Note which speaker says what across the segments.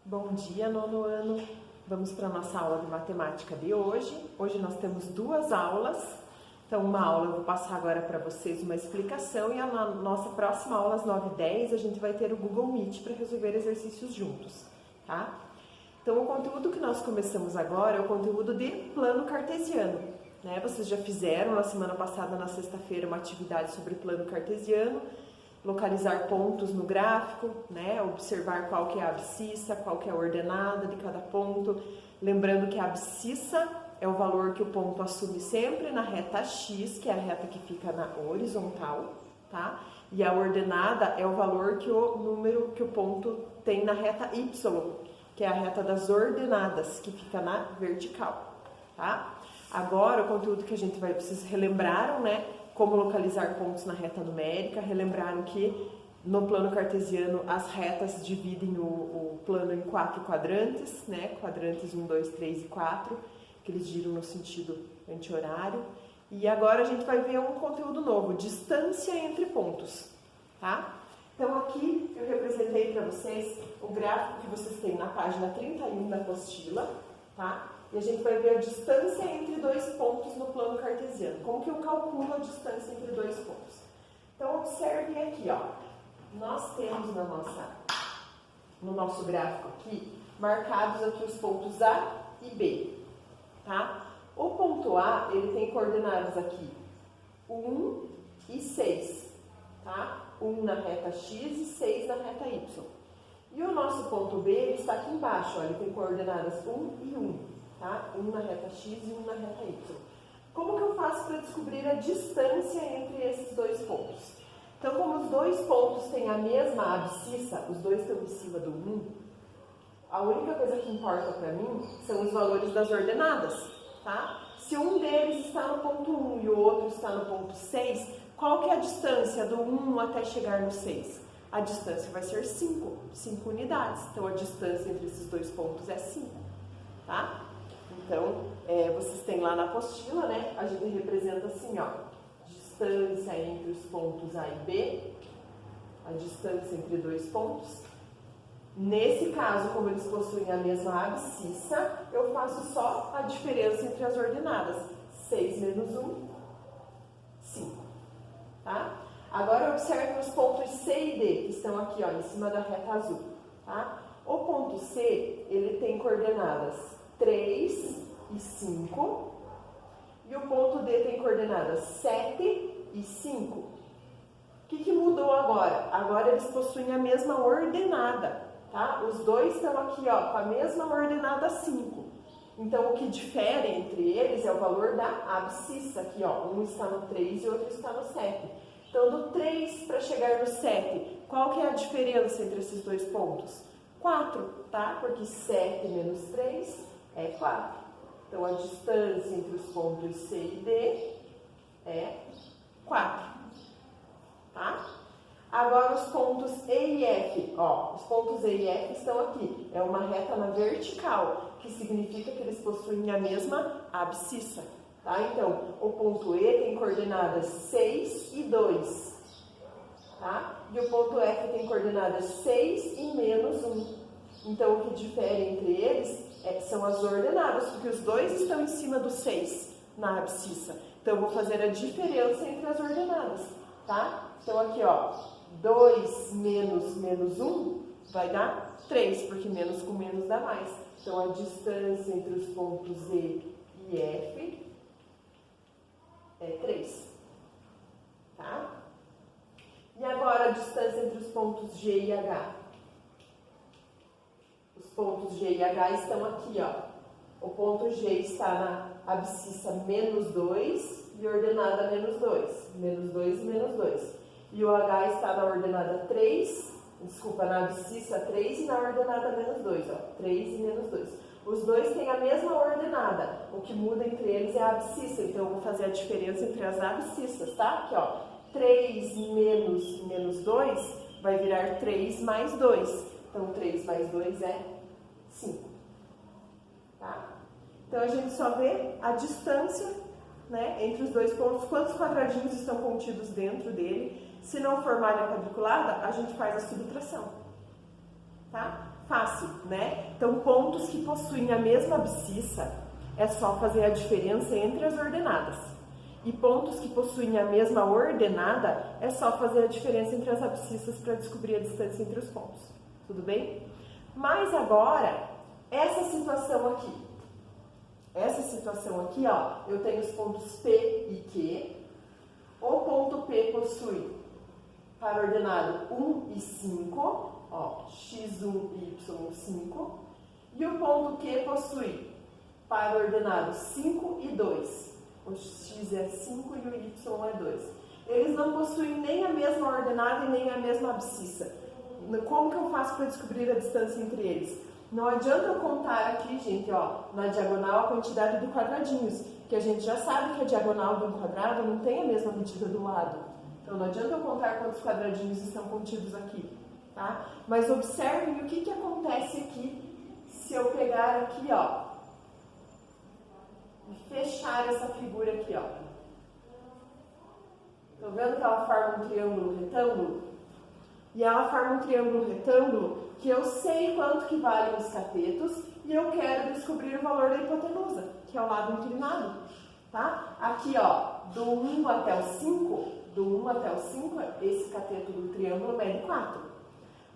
Speaker 1: Bom dia, nono ano! Vamos para a nossa aula de matemática de hoje. Hoje nós temos duas aulas. Então, uma aula eu vou passar agora para vocês uma explicação e a nossa próxima aula, às 9h10, a gente vai ter o Google Meet para resolver exercícios juntos, tá? Então, o conteúdo que nós começamos agora é o conteúdo de plano cartesiano, né? Vocês já fizeram na semana passada, na sexta-feira, uma atividade sobre plano cartesiano, localizar pontos no gráfico, né? Observar qual que é a abscissa, qual que é a ordenada de cada ponto. Lembrando que a abscissa é o valor que o ponto assume sempre na reta X, que é a reta que fica na horizontal, tá? E a ordenada é o valor que o número que o ponto tem na reta Y, que é a reta das ordenadas, que fica na vertical, tá? Agora, o conteúdo que a gente vai, vocês relembraram, né? Como localizar pontos na reta numérica, relembraram que no plano cartesiano as retas dividem o plano em 4 quadrantes, né? Quadrantes 1, 2, 3 e 4, que eles giram no sentido anti-horário. E agora a gente vai ver um conteúdo novo, distância entre pontos, tá? Então aqui eu representei para vocês o gráfico que vocês têm na página 31 da apostila, tá? E a gente vai ver a distância entre dois pontos no plano cartesiano. Como que eu calculo a distância entre dois pontos? Então, observem aqui, ó. Nós temos no nosso gráfico aqui, marcados aqui os pontos A e B, tá? O ponto A, ele tem coordenadas aqui 1 e 6, tá? 1 na reta X e 6 na reta Y. E o nosso ponto B, ele está aqui embaixo, ó. Ele tem coordenadas 1 e 1. Tá? 1 na reta X e 1 na reta Y. Como que eu faço para descobrir a distância entre esses dois pontos? Então, como os dois pontos têm a mesma abscissa, os dois estão em cima do 1, a única coisa que importa para mim são os valores das ordenadas, tá? Se um deles está no ponto 1 e o outro está no ponto 6, qual que é a distância do 1 até chegar no 6? A distância vai ser 5 unidades. Então, a distância entre esses dois pontos é 5, tá? Então, vocês têm lá na apostila, né? A gente representa assim, ó, distância entre os pontos A e B, a distância entre dois pontos. Nesse caso, como eles possuem a mesma abscissa, eu faço só a diferença entre as ordenadas. 6 menos 1, 5, tá? Agora, observe os pontos C e D, que estão aqui, ó, em cima da reta azul, tá? O ponto C, ele tem coordenadas 3 e 5, e o ponto D tem coordenadas 7 e 5. O que mudou agora? Agora eles possuem a mesma ordenada, tá? Os dois estão aqui, ó, com a mesma ordenada 5. Então, o que difere entre eles é o valor da abscissa, aqui, ó, um está no 3 e o outro está no 7. Então, do 3 para chegar no 7, qual que é a diferença entre esses dois pontos? 4, tá? Porque 7 menos 3 é 4. Então, a distância entre os pontos C e D é 4. Tá? Agora, os pontos E e F. Ó, os pontos E e F estão aqui. É uma reta na vertical, que significa que eles possuem a mesma abscissa. Tá? Então, o ponto E tem coordenadas 6 e 2. Tá? E o ponto F tem coordenadas 6 e menos 1. Então, o que difere entre eles são as ordenadas, porque os dois estão em cima do 6 na abscissa. Então, eu vou fazer a diferença entre as ordenadas, tá? Então, aqui, ó, 2 menos 1 vai dar 3, porque menos com menos dá mais. Então, a distância entre os pontos E e F é 3, tá? E agora, a distância entre os pontos G e H. Os pontos G e H estão aqui, ó. O ponto G está na abscissa menos 2 e ordenada menos 2. Menos 2 e menos 2. E o H está na ordenada 3, na abscissa 3 e na ordenada menos 2, ó. 3 e menos 2. Os dois têm a mesma ordenada. O que muda entre eles é a abscissa. Então, eu vou fazer a diferença entre as abscissas, tá? Aqui, ó. 3 menos 2 vai virar 3 mais 2. Então, 3 mais 2 é 5. Tá? Então, a gente só vê a distância, né, entre os dois pontos, quantos quadradinhos estão contidos dentro dele. Se não for malha quadriculada, a gente faz a subtração. Tá? Fácil, né? Então, pontos que possuem a mesma abscissa, é só fazer a diferença entre as ordenadas. E pontos que possuem a mesma ordenada, é só fazer a diferença entre as abscissas para descobrir a distância entre os pontos. Tudo bem? Mas agora, essa situação aqui, ó, eu tenho os pontos P e Q. O ponto P possui par ordenado 1 e 5, ó, x1 e y5. E o ponto Q possui par ordenado 5 e 2. O x é 5 e o y é 2. Eles não possuem nem a mesma ordenada e nem a mesma abscissa. Como que eu faço para descobrir a distância entre eles? Não adianta eu contar aqui, gente, ó, na diagonal a quantidade de quadradinhos, que a gente já sabe que a diagonal de um quadrado não tem a mesma medida do lado. Então não adianta eu contar quantos quadradinhos estão contidos aqui, tá? Mas observem o que acontece aqui se eu pegar aqui, ó, e fechar essa figura aqui, ó. Estão vendo que ela forma um triângulo retângulo? E ela forma um triângulo retângulo que eu sei quanto que valem os catetos e eu quero descobrir o valor da hipotenusa, que é o lado inclinado, tá? Aqui, ó, do 1 até o 5, esse cateto do triângulo mede 4.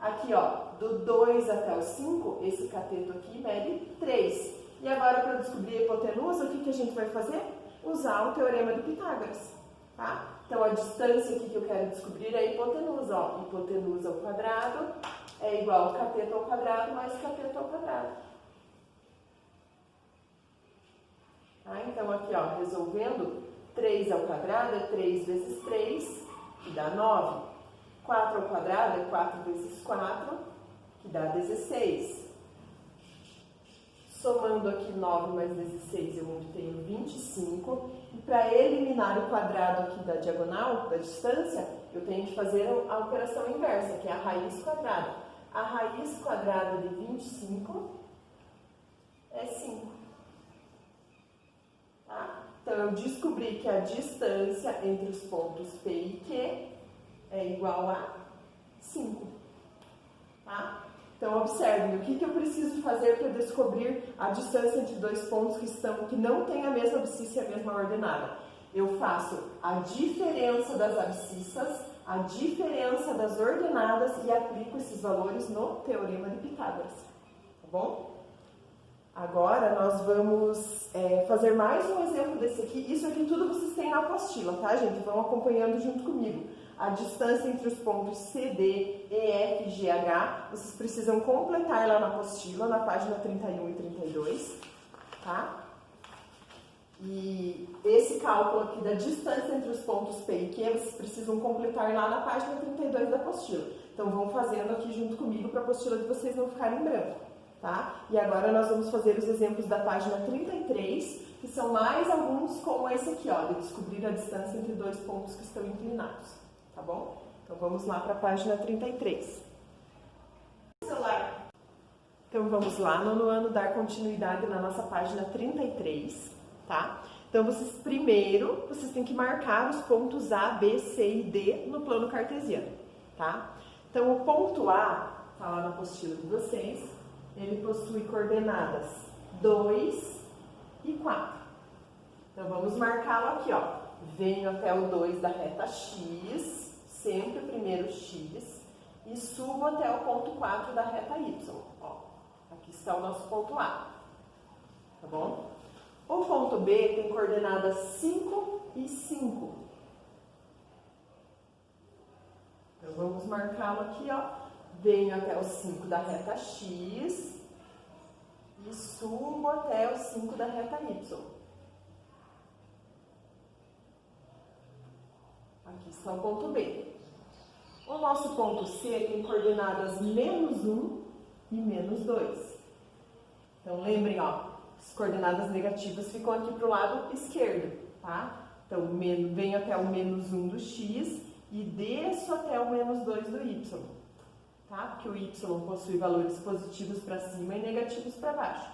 Speaker 1: Aqui, ó, do 2 até o 5, esse cateto aqui mede 3. E agora, para descobrir a hipotenusa, o que a gente vai fazer? Usar o teorema de Pitágoras, tá? Então, a distância aqui que eu quero descobrir é a hipotenusa, ó. Hipotenusa ao quadrado é igual a cateto ao quadrado mais cateto ao quadrado. Tá? Então, aqui, ó, resolvendo, 3 ao quadrado é 3 vezes 3, que dá 9. 4 ao quadrado é 4 vezes 4, que dá 16. Somando aqui 9 mais 16, eu obtenho 25. E para eliminar o quadrado aqui da diagonal, da distância, eu tenho que fazer a operação inversa, que é a raiz quadrada. A raiz quadrada de 25 é 5. Tá? Então, eu descobri que a distância entre os pontos P e Q é igual a 5. Tá? Então, observem, o que eu preciso fazer para descobrir a distância entre dois pontos que não têm a mesma abscissa e a mesma ordenada? Eu faço a diferença das abscissas, a diferença das ordenadas e aplico esses valores no teorema de Pitágoras. Tá bom? Agora, nós vamos fazer mais um exemplo desse aqui. Isso aqui tudo vocês têm na apostila, tá, gente? Vão acompanhando junto comigo. A distância entre os pontos CD, EF e GH, vocês precisam completar lá na apostila, na página 31 e 32, tá? E esse cálculo aqui da distância entre os pontos P e Q, vocês precisam completar lá na página 32 da apostila. Então, vão fazendo aqui junto comigo para a apostila de vocês não ficarem em branco, tá? E agora nós vamos fazer os exemplos da página 33, que são mais alguns como esse aqui, ó, de descobrir a distância entre dois pontos que estão inclinados. Tá bom? Então, vamos lá para a página 33. Então, vamos lá, nono ano, dar continuidade na nossa página 33, tá? Então, vocês têm que marcar os pontos A, B, C e D no plano cartesiano, tá? Então, o ponto A, tá lá na apostila de vocês, ele possui coordenadas 2 e 4. Então, vamos marcá-lo aqui, ó. Venho até o 2 da reta X, sempre o primeiro X, e subo até o ponto 4 da reta Y. Ó, aqui está o nosso ponto A. Tá bom? O ponto B tem coordenadas 5 e 5. Então, vamos marcá-lo aqui, ó. Venho até o 5 da reta X e subo até o 5 da reta Y. Aqui está o ponto B. O nosso ponto C tem coordenadas menos 1 e menos 2. Então, lembrem, ó, as coordenadas negativas ficam aqui para o lado esquerdo, tá? Então, venho até o menos 1 do X e desço até o menos 2 do Y, tá? Porque o Y possui valores positivos para cima e negativos para baixo.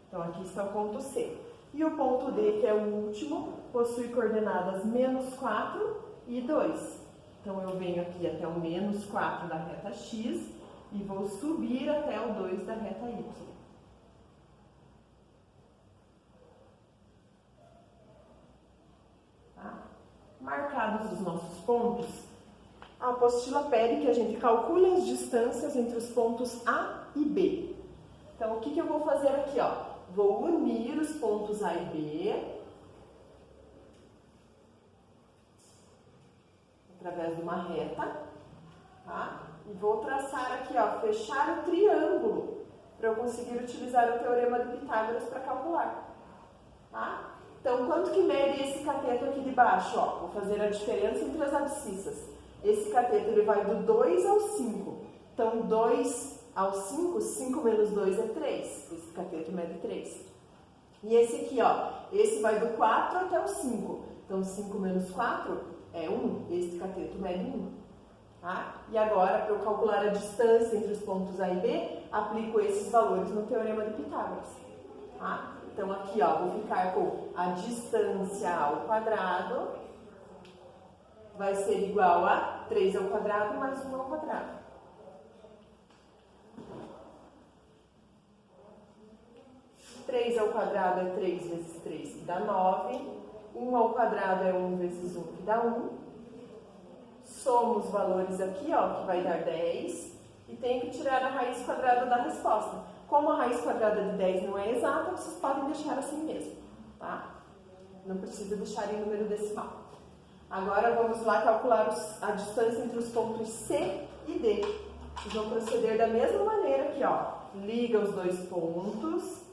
Speaker 1: Então, aqui está o ponto C. E o ponto D, que é o último, possui coordenadas menos 4 e 2. Então, eu venho aqui até o menos 4 da reta X e vou subir até o 2 da reta Y. Tá? Marcados os nossos pontos, a apostila pede que a gente calcule as distâncias entre os pontos A e B. Então, o que eu vou fazer aqui? Ó? Vou unir os pontos A e B através de uma reta, tá? E vou traçar aqui, ó, fechar o triângulo para eu conseguir utilizar o teorema de Pitágoras para calcular, tá? Então, quanto que mede esse cateto aqui de baixo? Ó, vou fazer a diferença entre as abscissas. Esse cateto ele vai do 2 ao 5. Então, 2 ao 5, 5 menos 2 é 3. Esse cateto mede 3. E esse aqui, ó, esse vai do 4 até o 5. Então, 5 menos 4 é 1. Esse cateto mede 1. Tá? E agora, para eu calcular a distância entre os pontos A e B, aplico esses valores no teorema de Pitágoras. Tá? Então, aqui, ó, vou ficar com a distância ao quadrado vai ser igual a 3 ao quadrado mais 1 ao quadrado. 3 ao quadrado é 3 vezes 3, que dá 9. 1 ao quadrado é 1 vezes 1, que dá 1. Somo os valores aqui, ó, que vai dar 10. E tenho que tirar a raiz quadrada da resposta. Como a raiz quadrada de 10 não é exata, vocês podem deixar assim mesmo, tá? Não precisa deixar em número decimal. Agora vamos lá calcular a distância entre os pontos C e D. Vocês vão proceder da mesma maneira aqui, ó. Liga os dois pontos.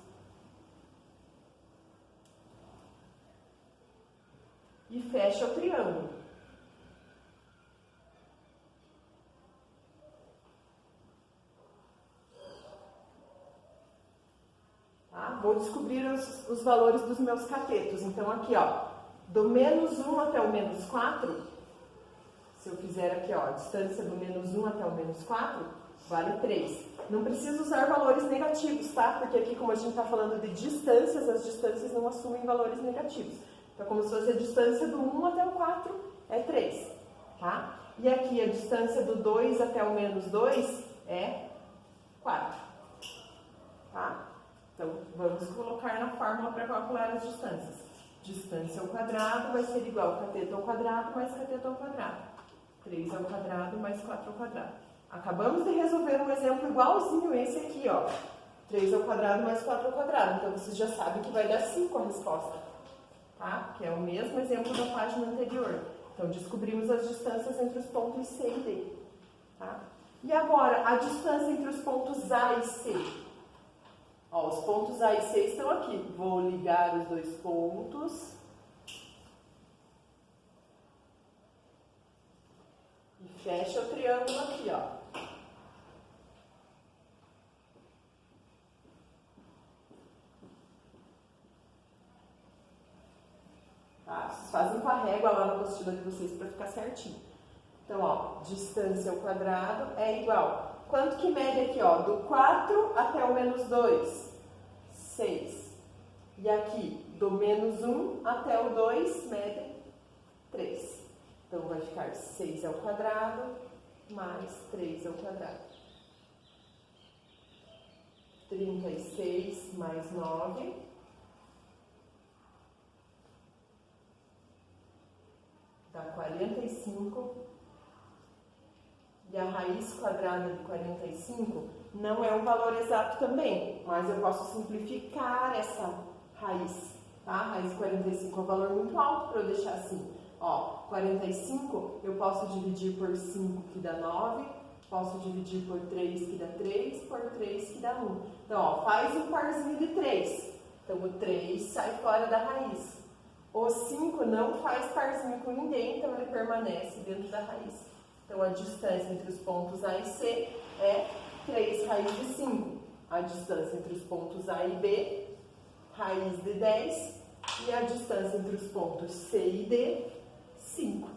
Speaker 1: E fecha o triângulo. Tá? Vou descobrir os valores dos meus catetos. Então, aqui, ó, do menos 1 até o menos 4, se eu fizer aqui, ó, a distância do menos 1 até o menos 4, vale 3. Não precisa usar valores negativos, tá? Porque aqui, como a gente está falando de distâncias, as distâncias não assumem valores negativos. Então, como se fosse a distância do 1 até o 4 é 3, tá? E aqui a distância do 2 até o menos 2 é 4, tá? Então, vamos colocar na fórmula para calcular as distâncias. Distância ao quadrado vai ser igual a cateto ao quadrado mais cateto ao quadrado. 3 ao quadrado mais 4 ao quadrado. Acabamos de resolver um exemplo igualzinho esse aqui, ó. 3 ao quadrado mais 4 ao quadrado. Então, vocês já sabem que vai dar 5 a resposta, tá? Que é o mesmo exemplo da página anterior. Então, descobrimos as distâncias entre os pontos C e D, tá? E agora, a distância entre os pontos A e C. Ó, os pontos A e C estão aqui. Vou ligar os dois pontos. E fecha o triângulo aqui, ó. Tá? Vocês fazem com a régua lá na apostila de vocês para ficar certinho. Então, ó, distância ao quadrado é igual. Quanto que mede aqui, ó? Do 4 até o menos 2, 6. E aqui, do menos 1 até o 2, mede 3. Então, vai ficar 6 ao quadrado mais 3 ao quadrado. 36 mais 9. Dá 45. E a raiz quadrada de 45 não é um valor exato também, mas eu posso simplificar essa raiz, tá? A raiz 45 é um valor muito alto para eu deixar assim. Ó, 45 eu posso dividir por 5, que dá 9, posso dividir por 3, que dá 3, por 3, que dá 1. Então, ó, faz um parzinho de 3. Então, o 3 sai fora da raiz. O 5 não faz parzinho com ninguém, então ele permanece dentro da raiz. Então, a distância entre os pontos A e C é 3 raiz de 5. A distância entre os pontos A e B, raiz de 10. E a distância entre os pontos C e D, 5.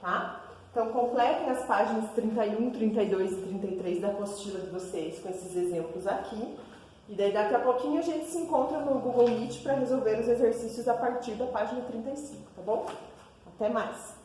Speaker 1: Tá? Então, completem as páginas 31, 32 e 33 da apostila de vocês com esses exemplos aqui. E daí, daqui a pouquinho, a gente se encontra no Google Meet para resolver os exercícios a partir da página 35, tá bom? Até mais!